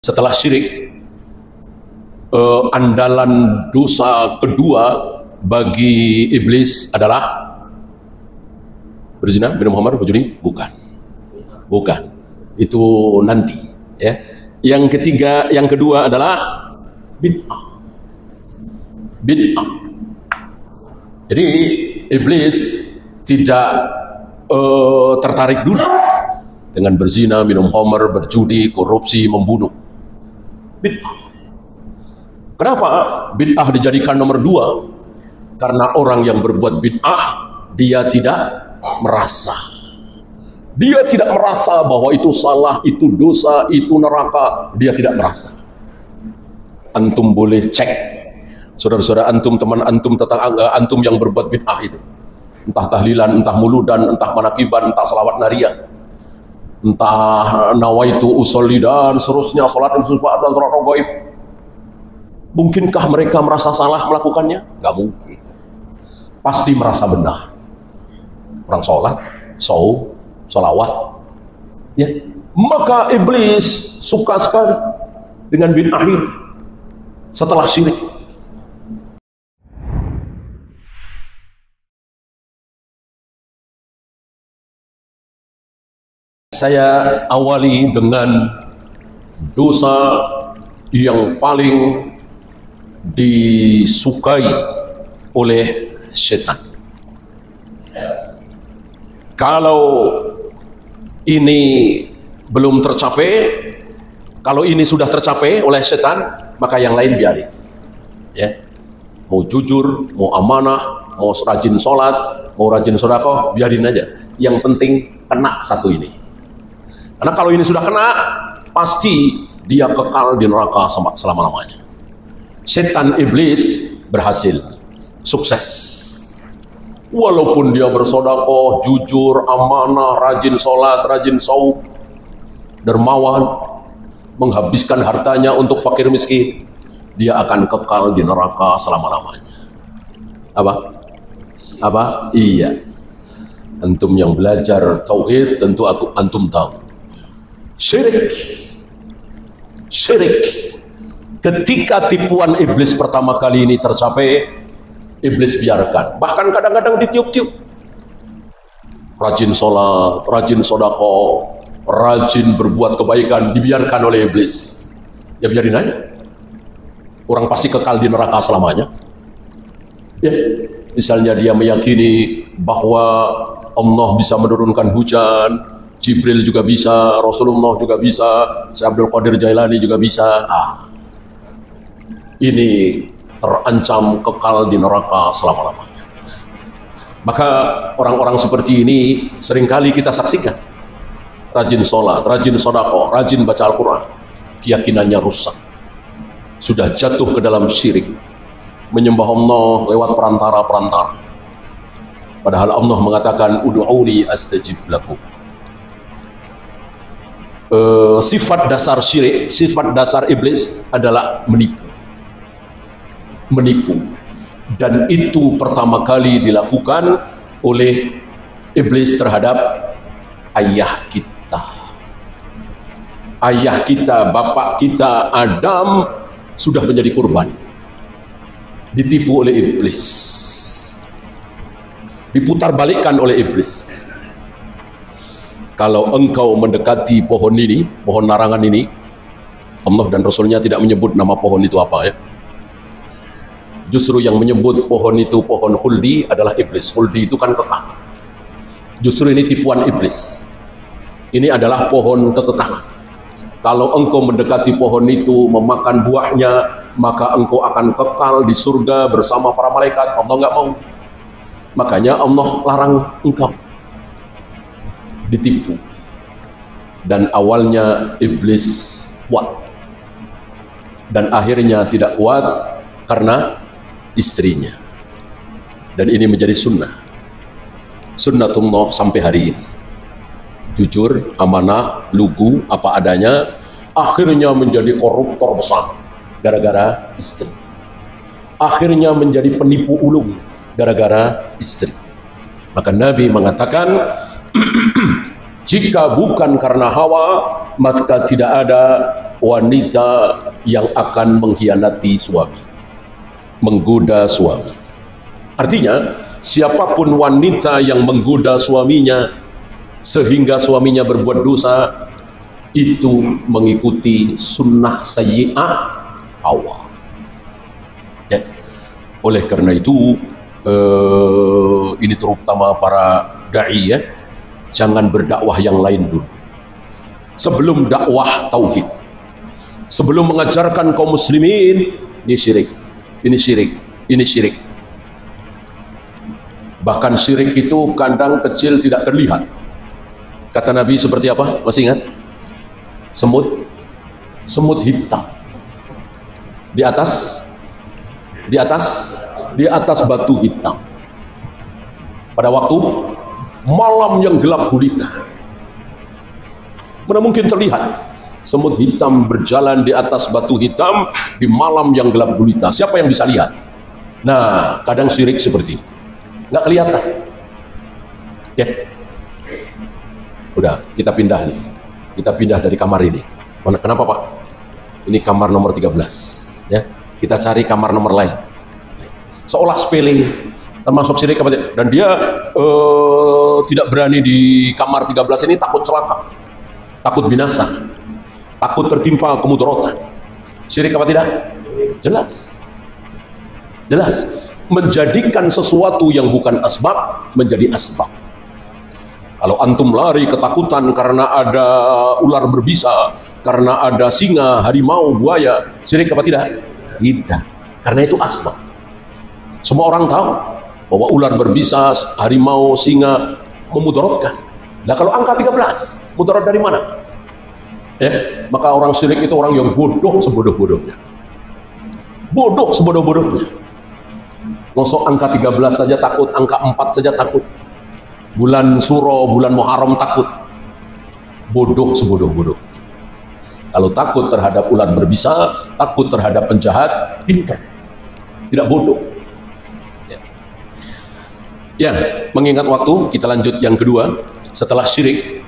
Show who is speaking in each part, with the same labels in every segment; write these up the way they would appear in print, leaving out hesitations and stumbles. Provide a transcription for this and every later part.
Speaker 1: Setelah syirik, andalan dosa kedua bagi iblis adalah berzina, minum khamar, berjudi? Bukan. Bukan. Itu nanti, ya. Yang ketiga, yang kedua adalah bid'ah. Bid'ah. Jadi iblis tidak tertarik dulu dengan berzina, minum khamar, berjudi, korupsi, membunuh. Bid'ah. Kenapa bid'ah dijadikan nomor 2? Karena orang yang berbuat bid'ah, dia tidak merasa. Dia tidak merasa bahwa itu salah, itu dosa, itu neraka. Dia tidak merasa. Antum boleh cek, saudara-saudara antum, teman antum, tetangga antum yang berbuat bid'ah itu. Entah tahlilan, entah muludan, entah manakiban, entah salawat nariyah, entah nawaitu usolli dan seterusnya, salat dan sunnah dan salat raghaib. Mungkinkah mereka merasa salah melakukannya? Gak mungkin. Pasti merasa benar. Orang sholat, sholawat, ya. Maka iblis suka sekali dengan bid'ah ini setelah syirik. Saya awali dengan dosa yang paling disukai oleh setan. Kalau ini belum tercapai, kalau ini sudah tercapai oleh setan, maka yang lain biarin, ya. Mau jujur, mau amanah, mau rajin sholat, mau rajin sedekah, biarin aja. Yang penting kena satu ini. Karena kalau ini sudah kena, pasti dia kekal di neraka selama-lamanya. Setan iblis berhasil, sukses. Walaupun dia bersedekah, jujur, amanah, rajin sholat, rajin saum, dermawan, menghabiskan hartanya untuk fakir miskin, dia akan kekal di neraka selama-lamanya. Apa? Iya. Antum yang belajar tauhid tentu antum tahu. Syirik. Ketika tipuan iblis pertama kali ini tercapai, iblis biarkan. Bahkan kadang-kadang ditiup-tiup. Rajin sholat, rajin sedekah, rajin berbuat kebaikan, dibiarkan oleh iblis. Ya biarin aja. Orang pasti kekal di neraka selamanya. Ya, misalnya dia meyakini bahwa Allah bisa menurunkan hujan, Jibril juga bisa, Rasulullah juga bisa, Syekh Abdul Qadir Jailani juga bisa. Ini terancam kekal di neraka selama-lamanya. Maka orang-orang seperti ini seringkali kita saksikan. Rajin sholat, rajin sedekah, rajin baca Al-Quran. Keyakinannya rusak. Sudah jatuh ke dalam syirik. Menyembah Allah lewat perantara-perantara. Padahal Allah mengatakan, Ud'uni astajib lakum. Sifat dasar syirik, sifat dasar iblis adalah menipu. Dan itu pertama kali dilakukan oleh iblis terhadap ayah kita. Ayah kita, bapak kita Adam sudah menjadi kurban, ditipu oleh iblis, diputar balikkan oleh iblis. Kalau engkau mendekati pohon ini, pohon larangan ini, Allah dan Rasulnya tidak menyebut nama pohon itu apa, ya. Justru yang menyebut pohon itu pohon khuldi adalah iblis. Khuldi itu kan kekal. Justru ini tipuan iblis. Ini adalah pohon kekekalan. Kalau engkau mendekati pohon itu, memakan buahnya, maka engkau akan kekal di surga bersama para malaikat. Allah nggak mau. Makanya Allah larang engkau. Ditipu. Dan awalnya iblis kuat. Dan akhirnya tidak kuat karena istrinya. Dan ini menjadi sunnatullah sampai hari ini. Jujur, amanah, lugu, apa adanya, akhirnya menjadi koruptor besar gara-gara istri. Akhirnya menjadi penipu ulung gara-gara istri. Maka Nabi mengatakan, jika bukan karena hawa, maka tidak ada wanita yang akan mengkhianati suami, menggoda suami. Artinya, siapapun wanita yang menggoda suaminya sehingga suaminya berbuat dosa, itu mengikuti sunnah sayyi'ah Hawa. Ya. Oleh karena itu, ini terutama para da'i, ya, jangan berdakwah yang lain dulu. Sebelum dakwah tauhid, sebelum mengajarkan kaum muslimin, ini syirik, ini syirik, ini syirik. Bahkan syirik itu kadang kecil tidak terlihat. Kata Nabi seperti apa? Masih ingat? Semut hitam di atas batu hitam pada waktu malam yang gelap gulita. Mana mungkin terlihat semut hitam berjalan di atas batu hitam di malam yang gelap gulita? Siapa yang bisa lihat? Nah, kadang syirik seperti itu, nggak kelihatan. Ya, udah, kita pindah nih. Kita pindah dari kamar ini. Kenapa, Pak? Ini kamar nomor 13. Ya, kita cari kamar nomor lain. Seolah sepele, termasuk syirik apa tidak? Dan dia tidak berani di kamar 13 ini, takut celaka, takut binasa, takut tertimpa kemudaratan. Syirik apa tidak? Jelas. Jelas. Menjadikan sesuatu yang bukan asbab menjadi asbab. Kalau antum lari ketakutan karena ada ular berbisa, karena ada singa, harimau, buaya, syirik apa tidak? Tidak. Karena itu asbab. Semua orang tahu bahwa ular berbisa, harimau, singa memudaratkan. Nah, kalau angka 13, mudarat dari mana? Ya, maka orang syirik itu orang yang bodoh sebodoh-bodohnya. Bodoh sebodoh-bodohnya. Ngosok angka 13 saja takut, angka 4 saja takut. Bulan Suro, bulan Muharram takut. Bodoh sebodoh-bodoh. Kalau takut terhadap ular berbisa, takut terhadap penjahat, pintar, tidak bodoh. Ya, mengingat waktu, kita lanjut yang kedua. Setelah syirik,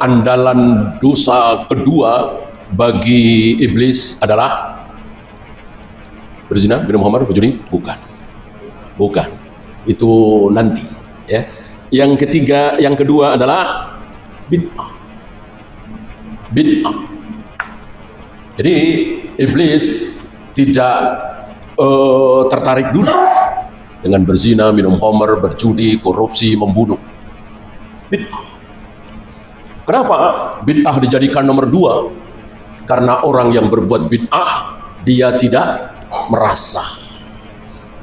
Speaker 1: andalan dosa kedua bagi iblis adalah berzina, minum khamar, berjudi? Bukan. Bukan. Itu nanti, ya. Yang ketiga, yang kedua adalah bid'ah. Bid'ah. Jadi iblis tidak tertarik dulu dengan berzina, minum khamar, berjudi, korupsi, membunuh. Bid'ah. Kenapa bid'ah dijadikan nomor 2? Karena orang yang berbuat bid'ah, dia tidak merasa.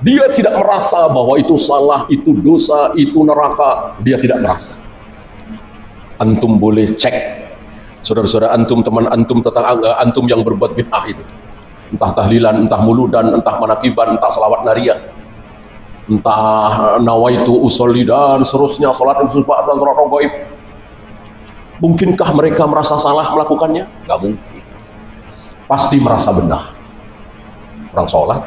Speaker 1: Dia tidak merasa bahwa itu salah, itu dosa, itu neraka. Dia tidak merasa. Antum boleh cek, saudara-saudara antum, teman antum, tetangga antum yang berbuat bid'ah itu. Entah tahlilan, entah muludan, entah manakiban, entah salawat nariyah, entah nawaitu usolli dan seterusnya, salat sunnah dan salat gaib. Mungkinkah mereka merasa salah melakukannya? Gak mungkin. Pasti merasa benar. Orang sholat,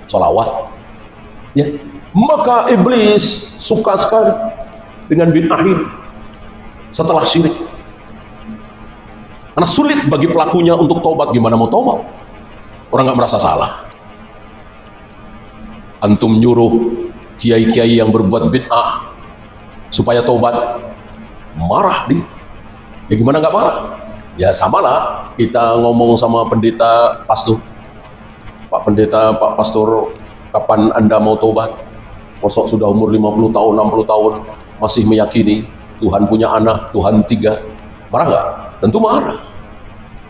Speaker 1: sholawat, ya. Maka iblis suka sekali dengan bid'ah ini setelah syirik. Karena sulit bagi pelakunya untuk taubat. Gimana mau taubat? Orang nggak merasa salah. Antum nyuruh kiai-kiai yang berbuat bid'ah supaya taubat, marah dia. Ya gimana nggak marah? Ya samalah kita ngomong sama pendeta pastor. Pak pendeta, Pak pastor, kapan Anda mau taubat? Mosok sudah umur 50 tahun, 60 tahun masih meyakini Tuhan punya anak, Tuhan 3. Marah nggak? Tentu marah.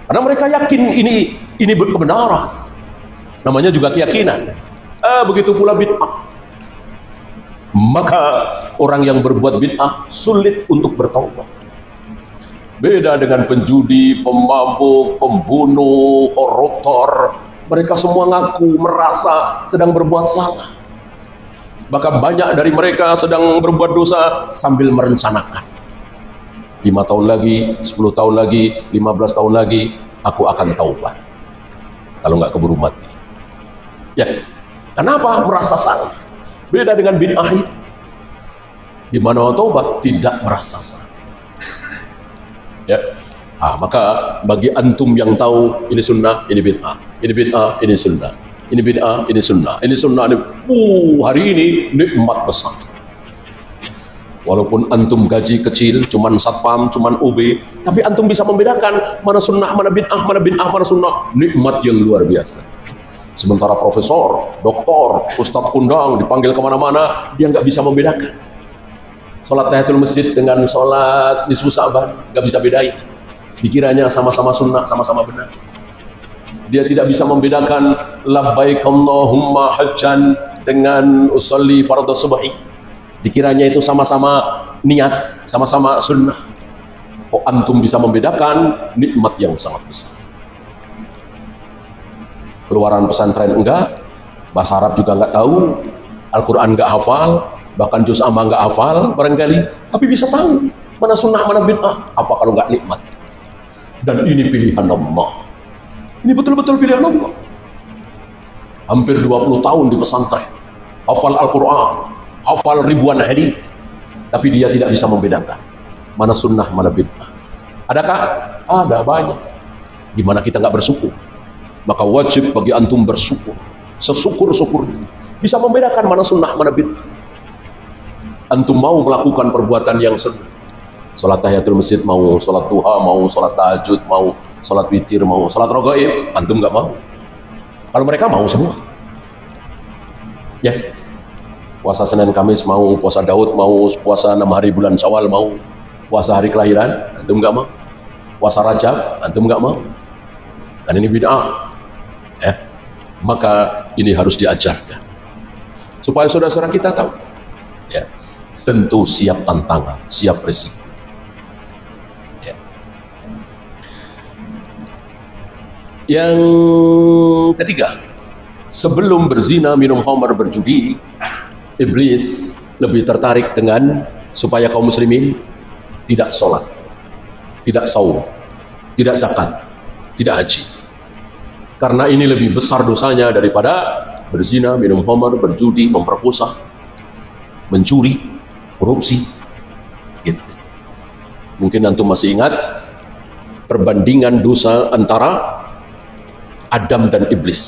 Speaker 1: Karena mereka yakin ini kebenaran. Namanya juga keyakinan. Begitu pula bid'ah. Maka orang yang berbuat bid'ah sulit untuk bertaubat. Beda dengan penjudi, pemabuk, pembunuh, koruptor. Mereka semua ngaku, merasa sedang berbuat salah. Bahkan banyak dari mereka sedang berbuat dosa sambil merencanakan. 5 tahun lagi, 10 tahun lagi, 15 tahun lagi, aku akan taubat. Kalau nggak keburu mati. Ya, kenapa? Merasa salah. Beda dengan bid'ah itu. Gimana mau taubat? Tidak merasa salah. Ya, Maka bagi antum yang tahu ini sunnah, ini bid'ah, ini bid'ah, ini sunnah, ini bid'ah, ini sunnah, ini sunnah, ini hari ini nikmat besar. Walaupun antum gaji kecil, cuman satpam, cuman OB, tapi antum bisa membedakan mana sunnah, mana bid'ah, mana sunnah. Nikmat yang luar biasa. Sementara profesor, doktor, ustadz kundang dipanggil kemana-mana, dia nggak bisa membedakan. Sholat tahiyatul masjid dengan sholat nisfu Sa'ban nggak bisa bedain. Dikiranya sama-sama sunnah, sama-sama benar. Dia tidak bisa membedakan labbaik Allahumma hajjan dengan usolli fardhu subhi. Dikiranya itu sama-sama niat, sama-sama sunnah. Oh, antum bisa membedakan, nikmat yang sangat besar. Keluaran pesantren enggak, bahasa Arab juga enggak tahu, Al-Quran enggak hafal, bahkan juz amma enggak hafal barangkali, tapi bisa tahu mana sunnah, mana bid'ah. Apa kalau enggak nikmat? Dan ini pilihan Allah. Ini betul-betul pilihan Allah. Hampir 20 tahun di pesantren, hafal Al-Quran, hafal ribuan hadis, tapi dia tidak bisa membedakan mana sunnah, mana bid'ah. Adakah? Ada, banyak. Gimana kita nggak bersyukur? Maka wajib bagi antum bersyukur, sesyukur-syukur bisa membedakan mana sunnah, mana bid'ah. Antum mau melakukan perbuatan yang sunnah, sholat tahiyatul masjid mau, sholat duha mau, sholat tahajud mau, sholat witir mau, sholat raghaib, antum nggak mau. Kalau mereka mau semua, ya. Puasa Senin Kamis mau, puasa Daud mau, puasa 6 hari bulan Syawal mau, puasa hari kelahiran, antum nggak mau. Puasa Rajab, antum nggak mau. Dan ini bid'ah. Maka ini harus diajarkan. Supaya saudara-saudara kita tahu. Ya. Tentu siap tantangan, siap resiko. Ya. Yang ketiga, sebelum berzina, minum khamar, berjudi, iblis lebih tertarik dengan supaya kaum muslimin tidak sholat, tidak saum, tidak zakat, tidak haji. Karena ini lebih besar dosanya daripada berzina, minum khamar, berjudi, memperkosa, mencuri, korupsi. Gitu. Mungkin antum masih ingat perbandingan dosa antara Adam dan iblis.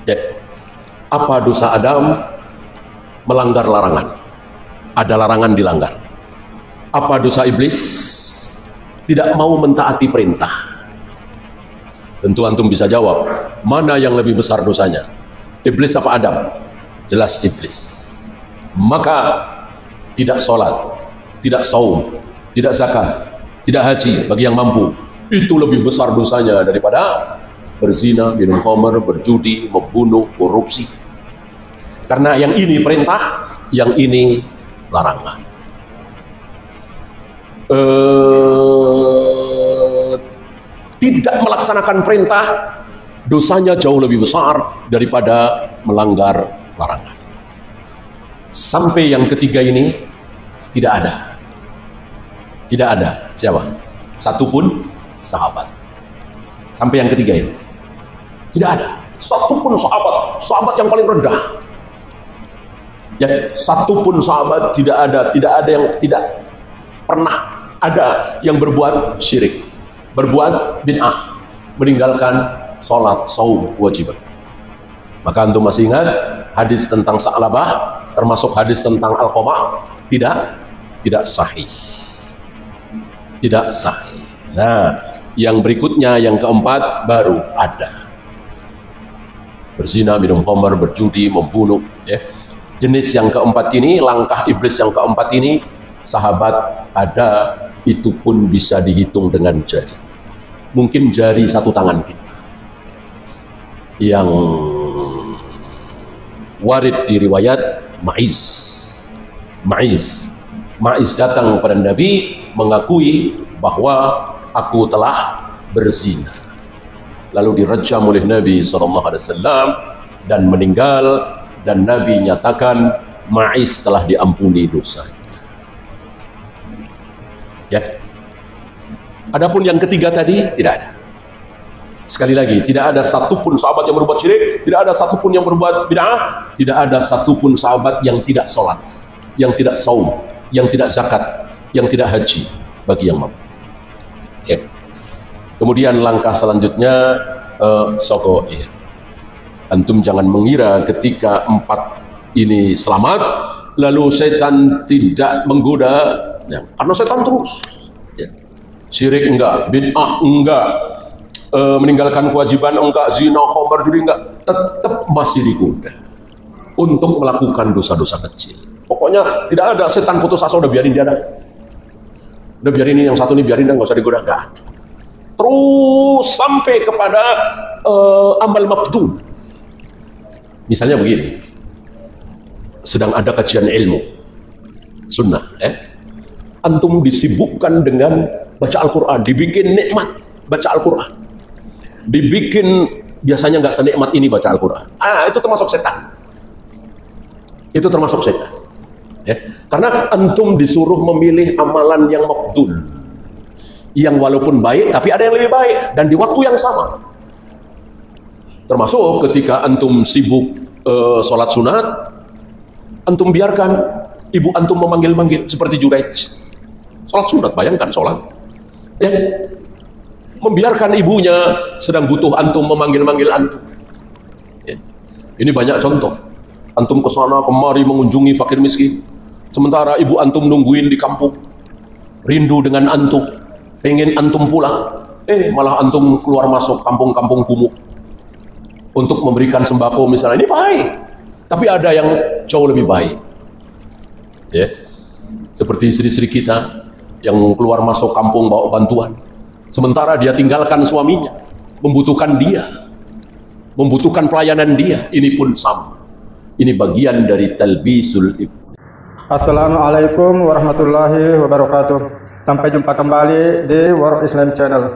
Speaker 1: Ya. Apa dosa Adam? Melanggar larangan. Ada larangan dilanggar. Apa dosa iblis? Tidak mau mentaati perintah. Tentu antum bisa jawab, mana yang lebih besar dosanya? Iblis apa Adam? Jelas iblis. Maka tidak sholat, tidak saum, tidak zakat, tidak haji bagi yang mampu. Itu lebih besar dosanya daripada berzina, minum khamar, berjudi, membunuh, korupsi. Karena yang ini perintah, yang ini larangan. Tidak melaksanakan perintah, dosanya jauh lebih besar daripada melanggar larangan. Sampai yang ketiga ini tidak ada. Tidak ada. Siapa? Satupun sahabat. Sampai yang ketiga ini tidak ada. Satupun sahabat. Sahabat yang paling rendah. Ya, satupun sahabat tidak ada yang tidak pernah ada yang berbuat syirik, berbuat bid'ah, meninggalkan sholat, saum, kewajiban. Maka antum masih ingat hadis tentang Sa'labah, termasuk hadis tentang Alqamah, tidak sahih. Tidak sahih. Nah, yang berikutnya, yang keempat baru ada. Berzina, minum khamar, berjudi, membunuh, ya. Jenis yang keempat ini, langkah iblis yang keempat ini, sahabat ada, itu pun bisa dihitung dengan jari. Mungkin jari satu tangan kita. Yang warid di riwayat Ma'iz datang kepada Nabi mengakui bahwa aku telah berzina. Lalu direjam oleh Nabi SAW dan meninggal, dan Nabi nyatakan Ma'iz telah diampuni dosanya. Ya. Adapun yang ketiga tadi tidak ada. Sekali lagi, tidak ada satupun sahabat yang berbuat syirik, tidak ada satupun yang berbuat bid'ah, tidak ada satupun sahabat yang tidak sholat, yang tidak saum, yang tidak zakat, yang tidak haji bagi yang mampu. Ya. Kemudian langkah selanjutnya sogoir. Antum jangan mengira ketika 4 ini selamat lalu setan tidak menggoda, ya, karena setan terus. Ya. Syirik enggak, bid'ah enggak, meninggalkan kewajiban enggak, zina, khamar, judi enggak, tetap masih digoda untuk melakukan dosa-dosa kecil. Pokoknya tidak ada setan putus asa, udah biarin dia dah. Udah biarin ini yang satu ini, biarin dah, nggak usah digoda, enggak. Terus sampai kepada amal mafdul. Misalnya begini, sedang ada kajian ilmu sunnah, antum disibukkan dengan baca Al-Quran, dibikin nikmat baca Al-Quran, dibikin biasanya nggak senikmat ini baca Al-Quran. Itu termasuk setan. Itu termasuk setan. Ya. Karena antum disuruh memilih amalan yang mafdul, yang walaupun baik tapi ada yang lebih baik dan di waktu yang sama. Termasuk ketika antum sibuk sholat sunat, antum biarkan ibu antum memanggil-manggil seperti Juraij. Sholat sunat, bayangkan sholat, ya, membiarkan ibunya sedang butuh antum memanggil-manggil antum. Ya. Ini banyak contoh. Antum kesana kemari mengunjungi fakir miskin, sementara ibu antum nungguin di kampung, rindu dengan antum, pengen antum pulang, malah antum keluar masuk kampung-kampung kumuh untuk memberikan sembako misalnya. Ini baik, tapi ada yang jauh lebih baik, ya, seperti istri-istri kita yang keluar masuk kampung bawa bantuan, sementara dia tinggalkan suaminya, membutuhkan dia, membutuhkan pelayanan dia. Ini pun sama, ini bagian dari talbisul ibn.
Speaker 2: Assalamualaikum warahmatullahi wabarakatuh. Sampai jumpa kembali di World Islam Channel.